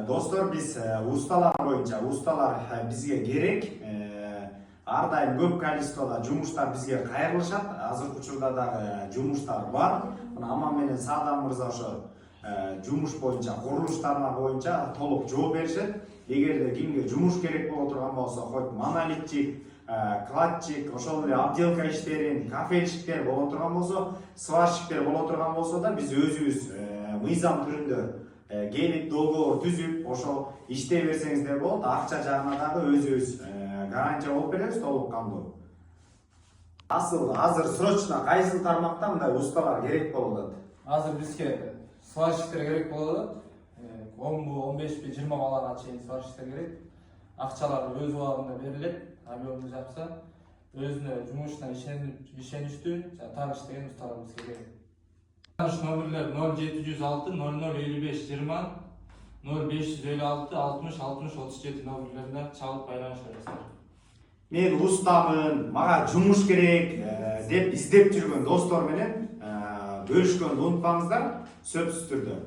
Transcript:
Dostlar biz ustalar boyunca ustalar bizge gerek. Ар дайым көп количествода жумуштар бизге кайрылышат. Азыркы учурда дагы жумуштар бар. Мына Аман менен Саадам мырза ошо жумуш боюнча, курулуштарына боюнча толук жооп беришет. Эгерде кимге жумуш керек боло турган болсо, хоть монолитчик, кладчик, ошол эле обделка иштерин, кафельщиктер боло турган болсо, сварщиктер боло турган болсо да биз өзүбүз мыйзам түрүндө келип договор түзүп, ошол иштей берсеңиздер болот. Акча жагына дагы өзүбүз гарантия болуп беребиз толук кандуу. Азыр срочно кайсы тармакта мындай усталар керек болуп атат? Азыр бизге сварщиктер керек болуп атат. 10-15 20 балага чейин сварщиктер керек. Акчалар өз убагында берилет. Объемду жапса, өзүнө жумушуна ишеничтүү, тааныш деген усталар бизге керек. Тааныш номерлер 0706 0055 20 0556 60 60 37 номерлерине чалып байланыш жасаңыздар. Мен устамын, мага жумуш керек деп издеп жүргөн достор менен бөлүшкөндү унутпаңыздар, сөзсүз түрдө.